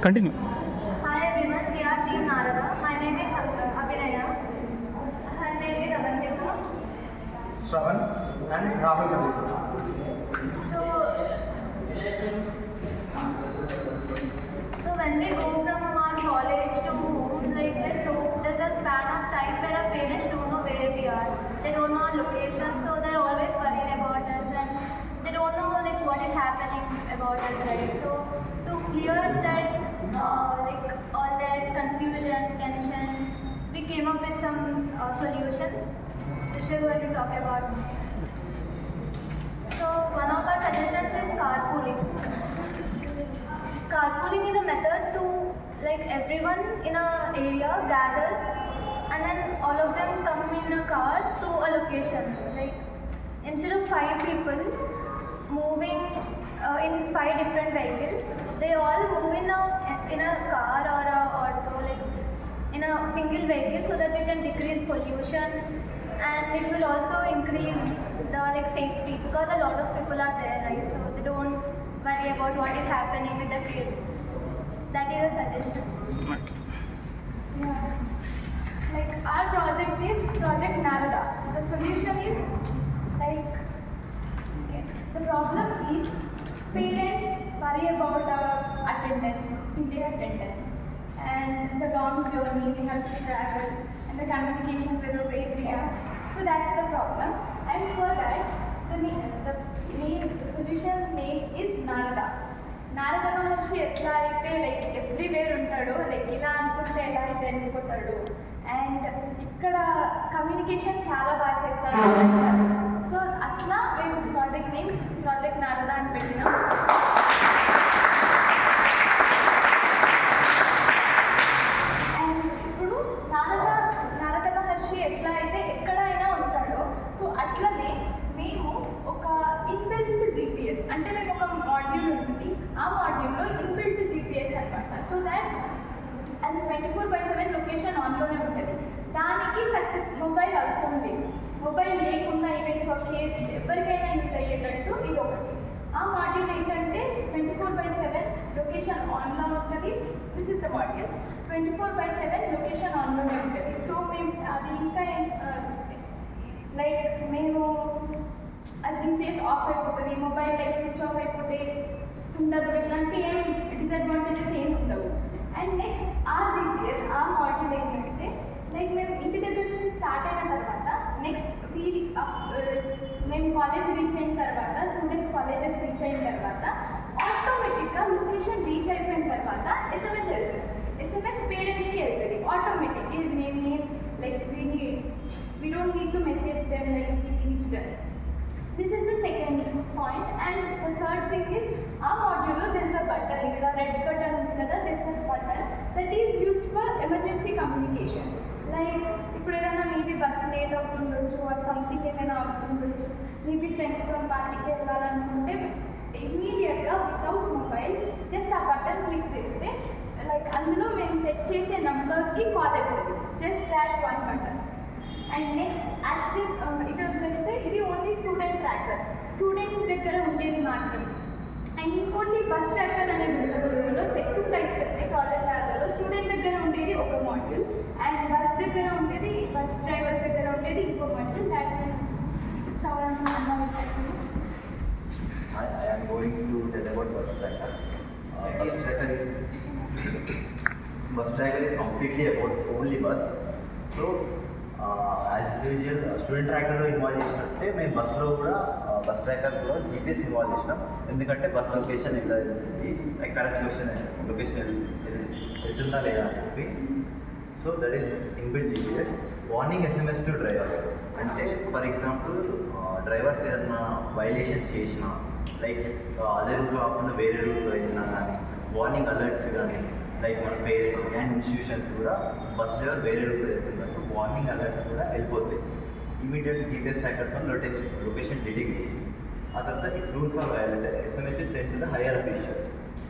Continue. Hi everyone, we are Team Narada. My name is Abhinaya. Her name is Avantika. Shravan and Rahul Malik. So when we go from our college to home, like there's a span of time where our parents don't know where we are. They don't know our location, so they're always worried about us and they don't know like what is happening about us, right? So to clear that all that confusion, tension, we came up with some solutions which we're going to talk about now. So one of our suggestions is carpooling. Carpooling is a method to like everyone in a area gathers and then all of them come in a car to a location. Like instead of 5 people moving in 5 different vehicles, they all move in a car or a auto, like in a single vehicle, so that we can decrease pollution and it will also increase the like safety because a lot of people are there, right? So they don't worry about what is happening with the kid. That is a suggestion. Yeah. Like our project is Project Narada. The solution is like the problem is parents worry about our attendance, delay attendance, and the long journey we have to travel, and the communication with the way we are. So that's the problem. And for that, the main solution name is Narada. Narada మహర్షి ఎట్లా అయితే like everywhere ఉంటాడో like ఇలా అనుకుంటే ఎలా అయితే వెళ్ళిపోతాడు and ఇక్కడ కమ్యూనికేషన్ చాలా బాగా చేస్తాడు. సో అట్లా మేము ప్రాజెక్ట్ నేమ్ ప్రాజెక్ట్ నారద అని పెట్టినాం. అండ్ ఇప్పుడు నారద మహర్షి ఎట్లా అయితే ఎక్కడైనా ఉంటాడో సో అట్లనే మేము ఒక ఇన్బిల్ట్ జీపీఎస్ అంటే మేము ఒక మాడ్యూల్ ఉంటుంది, ఆ మాడ్యూల్లో ఇన్బిల్ట్ జీపీఎస్ అనమాట. సో దాట్ అది 24/7 లొకేషన్ ఆన్లోనే ఉంటుంది. దానికి మొబైల్ అవసరం లేదు. మొబైల్ లేకుండా ఈవెన్ ఫర్ కిడ్స్ ఎవరికైనా యూజ్ అయ్యేటట్టు ఇది ఒకటి. ఆ మాడ్యూల్ ఏంటంటే 24/7 లొకేషన్ ఆన్లో ఉంటుంది. This is the module 24/7 location ఆన్లోనే ఉంటుంది. సో మేము అది ఇంకా లైక్ మేము ఆ జీపీఎస్ ఆఫ్ అయిపోతుంది, మొబైల్ లైట్ స్విచ్ ఆఫ్ అయిపోతే ఉండదు, ఇట్లాంటి ఏం డిసడ్వాంటేజెస్ ఏమి ఉండవు. అండ్ నెక్స్ట్ ఆ జీపీఎస్ ఆ మాడ్యూల్ ఏంటంటే లైక్ మేము ఇంటి దగ్గర నుంచి స్టార్ట్ అయిన తర్వాత నెక్స్ట్ మేము కాలేజ్ రీచ్ అయిన తర్వాత స్టూడెంట్స్ కాలేజెస్ రీచ్ అయిన తర్వాత ఆటోమేటిక్గా లొకేషన్ రీచ్ అయిపోయిన తర్వాత ఎస్ఎంఎస్ వెళ్తుంది. ఎస్ఎంఎస్ పేరెంట్స్కి వెళ్తుంది ఆటోమేటిక్. ఇది మేము like we don't need to message them like we reached them. This is the second point. And the third thing is our module there is a button, the red button unkada, there is a button that is used for emergency communication. Like ఇప్పుడు ఏదైనా maybe bus late అవుతుండొచ్చు or something ఏదైనా అవుతుండొచ్చు, maybe ఫ్రెండ్స్తో పార్టీకి వెళ్ళాలనుకుంటే ఇమ్మీడియట్గా without mobile just ఆ బటన్ క్లిక్ చేస్తే లైక్ అందులో మేము సెట్ చేసే నంబర్స్కి కాల్ అవుతుంది. Just that one button. And next accident ఇది వదిలేస్తే ఇది ఓన్లీ స్టూడెంట్ ట్రాకర్, స్టూడెంట్ దగ్గర ఉండేది మాత్రం. అండ్ ఇంకోటి బస్ ట్రాకర్ అనేది ఉంటుంది. ఇందులో 2 టైప్స్ ఉంటాయి ప్రాజెక్ట్ ట్రాకర్లో. స్టూడెంట్ దగ్గర ఉండేది ఒక మాడ్యూల్ అండ్ బస్ దగ్గర ఉండేది బస్ డ్రైవర్ దగ్గర ఉండేది ఇంకో module. That means I am going to tell about bus tracker. Bus tracker is completely about only bus. So as usual student ట్రాకర్లో ఇన్వాల్వ్ చేసినట్టే మేము బస్సులో కూడా బస్ ట్రాకర్లో జీపీఎస్ ఇన్వాల్వ్ చేసినాం. ఎందుకంటే బస్ లొకేషన్ ఎలా వెళ్తుంది, లైక్ కరెక్ట్ లొకేషన్ వెళ్తుందా లేదా అని చెప్పి. So that is inbuilt GPS. Warning SMS to drivers అంటే ఫర్ ఎగ్జాంపుల్ డ్రైవర్స్ ఏదన్నా వైలేషన్ చేసినా లైక్ అదే రూట్లో కాకుండా వేరే రూట్లో వెళ్ళినా కానీ వార్నింగ్ అలర్ట్స్ కానీ లైక్ మన పేరెంట్స్ అండ్ ఇన్స్టిట్యూషన్స్ కూడా బస్ డ్రైవర్ వేరే రూట్లో వెళ్తున్నట్టు వార్నింగ్ అలర్ట్స్ కూడా వెళ్ళిపోతాయి. ఇమీడియట్ జీపీఎస్ ట్రాకర్తో లొకేషన్ డిటెక్ట్ చేసి ఆ తర్వాత ఈ rules are violated SMS send to the higher officials.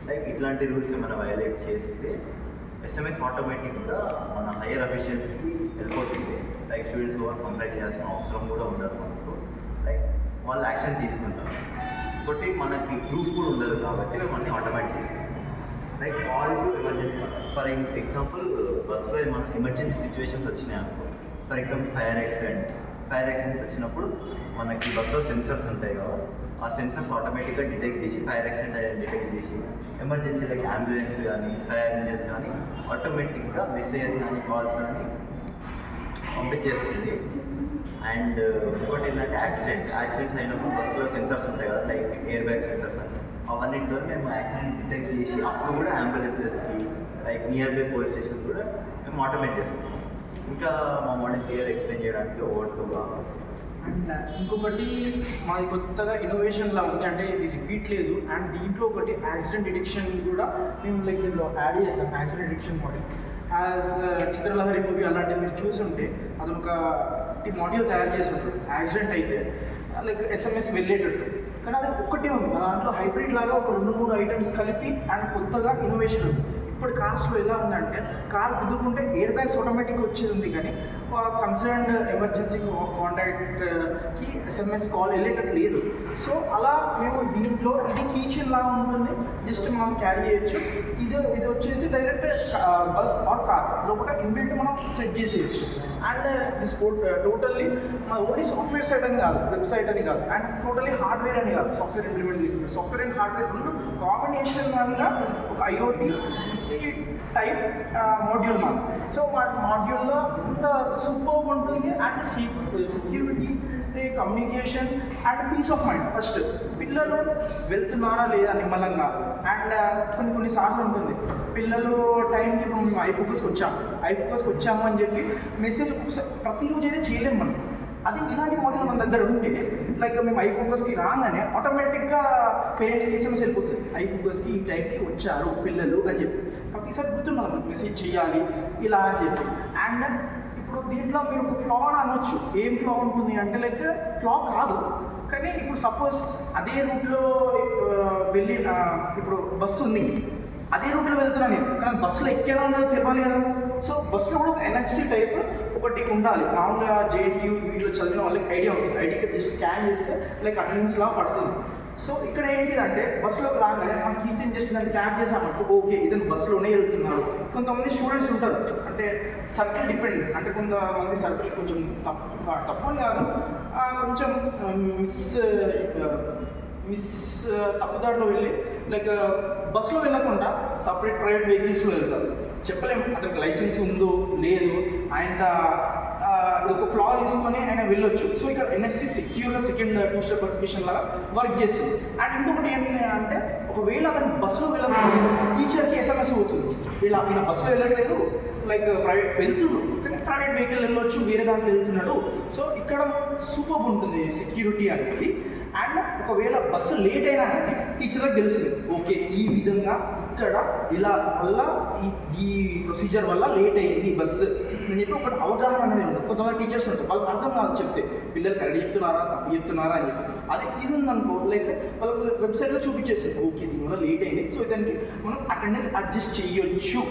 Like ఇట్లాంటి రూల్స్ ఏమైనా వైలేట్ చేస్తే ఎస్ఎంఎస్ ఆటోమేటిక్గా మన హైయర్ అఫీషియల్కి వెళ్ళిపోతుంది. లైక్ స్టూడెంట్స్ ఓవర్ కంప్లైంట్ చేయాల్సిన అవసరం కూడా ఉండదు మనకు. లైక్ వాళ్ళు యాక్షన్ తీసుకుంటారు. ఇంకోటి మనకి ప్రూఫ్ కూడా ఉండదు కాబట్టి మేము అన్నీ ఆటోమేటిక్. ఎమర్జెన్సీ ఫర్ ఎగ్జాంపుల్ బస్సులో ఏమైనా ఎమర్జెన్సీ సిచ్యువేషన్స్ వచ్చినాయి అనుకో. ఫర్ ఎగ్జాంపుల్ ఫైర్ యాక్సిడెంట్ వచ్చినప్పుడు మనకి బస్సులో సెన్సర్స్ ఉంటాయి కదా, ఆ సెన్సర్స్ ఆటోమేటిక్గా డిటెక్ట్ చేసి ఫైర్ యాక్సిడెంట్ అయ్యని డిటెక్ట్ చేసి ఎమర్జెన్సీ లైక్ అంబులెన్స్ కానీ ఫైర్ ఇంజన్స్ కానీ ఆటోమేటిక్గా మెసేజెస్ కానీ కాల్స్ కానీ పంపించేస్తుంది. అండ్ ఇంకోటి ఏంటంటే యాక్సిడెంట్స్ అయినప్పుడు బస్సులో సెన్సర్స్ ఉంటాయి కదా, లైక్ ఎయిర్ బ్యాగ్ సెన్సర్స్ అని, అవన్నిటితో మేము యాక్సిడెంట్ డిటెక్ట్ చేసి అప్పుడు కూడా అంబులెన్సెస్కి like near by police station కూడా మేము ఆటోమేట్ చేస్తాం. ఇంకా మా మోడల్ క్లియర్ ఎక్స్ప్లెయిన్ చేయడానికి ఓవర్గా. అండ్ ఇంకొకటి మాది కొత్తగా ఇన్నోవేషన్లా ఉంది, అంటే ఇది రిపీట్ లేదు. అండ్ దీంట్లో ఒకటి యాక్సిడెంట్ డిటెక్షన్ కూడా మేము లైక్ దీంట్లో యాడ్ చేస్తాం. Accident detection model as Chitralahari movie అలాంటివి మీరు చూసుంటే అదొక మాడ్యూల్ తయారు చేసి ఉంటుంది. యాక్సిడెంట్ అయితే లైక్ SMS వెళ్ళేటట్టు, కానీ అది ఒక్కటే ఉంది. దాంట్లో హైబ్రిడ్ లాగా ఒక 2-3 ఐటమ్స్ కలిపి అండ్ కొత్తగా ఇన్నోవేషన్ ఉంది. ఇప్పుడు కార్స్లో ఎలా ఉందంటే కార్ గుద్దుకుంటే ఎయిర్ బ్యాగ్స్ ఆటోమేటిక్గా వచ్చేది ఉంది, కానీ కన్సర్న్డ్ ఎమర్జెన్సీ కాంటాక్ట్కి SMS కాల్ వెళ్ళేటట్టు లేదు. సో అలా మేము దీంట్లో ఇది కీచెన్ లాగా ఉంటుంది, జస్ట్ మనం క్యారీ చేయొచ్చు. ఇది వచ్చేసి డైరెక్ట్ బస్ ఆర్ కార్ లోపల ఇన్బిల్ట్ మనం సెట్ చేసేయచ్చు. అండ్ దిస్ టోటల్లీ మన ఓన్లీ సాఫ్ట్వేర్ సైట్ అని కాదు, వెబ్సైట్ అని కాదు, అండ్ టోటలీ హార్డ్వేర్ అని కాదు, software implement software and hardware రెండు కాంబినేషన్ వల్ల ఒక IoT టైప్ మాడ్యూల్ మాట. సో మా మాడ్యూల్లో అంత సూపర్ ఉంటుంది. And security, communication and peace of mind. First పిల్లలు వెళ్తున్నారా లేదా నిమ్మలంగా. అండ్ కొన్నిసార్లు ఉంటుంది పిల్లలు టైంకి ఇప్పుడు మేము ఐఫోకస్కి వచ్చాము అని చెప్పి మెసేజ్ ప్రతిరోజు అయితే చేయలేము మనం. అది ఇలాంటి మోడల్ మన దగ్గర ఉంటే లైక్ మేము ఐఫోకస్కి రాగానే ఆటోమేటిక్గా పేరెంట్స్కి SMS వెళ్ళిపోతుంది, ఐఫోకస్కి ఈ టైంకి వచ్చారు పిల్లలు అని చెప్పి. ప్రతిసారి గుర్తున్నాం మెసేజ్ చేయాలి ఇలా అని చెప్పి. అండ్ ఇప్పుడు దీంట్లో మీరు ఒక ఫ్లా అని అనొచ్చు. ఏం ఫ్లా ఉంటుంది అంటే లైక్ ఫ్లా కాదు, కానీ ఇప్పుడు సపోజ్ అదే రూట్లో వెళ్ళి ఇప్పుడు బస్సు ఉంది, అదే రూట్లో వెళ్తున్నాను నేను, కానీ బస్సులో ఎక్కేలా తెలియాలి కదా. సో బస్సులో కూడా ఒక NFC టైప్ ఒకటి ఉండాలి. మామూలుగా JNTU వీటిలో చదివిన వాళ్ళకి ఐడియా ఉంటుంది. ఐడి కార్డ్ స్కాన్ చేస్తే లైక్ అటెండెన్స్ లా పడుతుంది. సో ఇక్కడ ఏంటిదంటే బస్సులోకి రాగానే మనం కీచెన్ జస్ట్ దాన్ని ట్యాప్ చేసామంటే ఓకే ఇతను బస్సులోనే వెళ్తున్నాడు. కొంతమంది స్టూడెంట్స్ ఉంటారు, అంటే సర్కిల్ డిపెండ్, అంటే కొంతమంది సర్కిల్ కొంచెం తప్పు అని కాదు, కొంచెం మిస్ తప్పుదారిలో వెళ్ళి లైక్ బస్సులో వెళ్ళకుండా సపరేట్ ప్రైవేట్ వెహికల్స్లో వెళ్తారు. చెప్పలేము అతనికి లైసెన్స్ ఉందో లేదు, ఆయన ఒక ఫ్లా తీసుకొని ఆయన వెళ్ళొచ్చు. సో ఇక్కడ NFC సెక్యూర్గా సెకండ్ 2-step వెరిఫికేషన్ లాగా వర్క్ చేస్తుంది. అండ్ ఇంకొకటి ఏంటి అంటే ఒకవేళ అతను బస్సులో వెళ్ళకపోతే టీచర్కి SMS అవుతుంది, ఈయన బస్సులో వెళ్ళట్లేదు, లైక్ ప్రైవేట్ వెళ్తున్నాడు కానీ ప్రైవేట్ వెహికల్ వెళ్ళొచ్చు, వేరే దాంట్లో వెళ్తున్నాడు. సో ఇక్కడ సూపర్ ఉంటుంది సెక్యూరిటీ అనేది. అండ్ ఒకవేళ బస్సు లేట్ అయినా కానీ టీచర్కి తెలుస్తుంది, ఓకే ఈ విధంగా ఇక్కడ ఇలా వల్ల ఈ ప్రొసీజర్ వల్ల లేట్ అయ్యింది బస్సు అని చెప్పి ఒక అవగాహన అనేది ఉంటుంది. కొంతమంది టీచర్స్ ఉంటారు, వాళ్ళకి అర్థం కాదు చెప్తే పిల్లలు కరెక్ట్ చెప్తున్నారా తప్పు చెప్తున్నారా అని చెప్పి. అదే ఇది ఉందనుకో లైక్ వాళ్ళకు వెబ్సైట్లో చూపించేస్తారు, ఓకే దీనివల్ల లేట్ అయింది, సో ఇతనికి మనం అటెండెన్స్ అడ్జస్ట్ చేయొచ్చు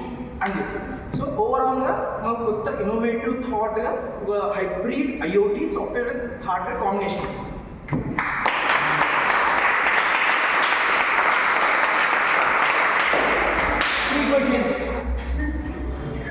అని చెప్పి. సో ఓవరాల్గా మనం కొత్త ఇన్నోవేటివ్ థాట్గా ఒక hybrid IoT software with hardware combination. 3 questions.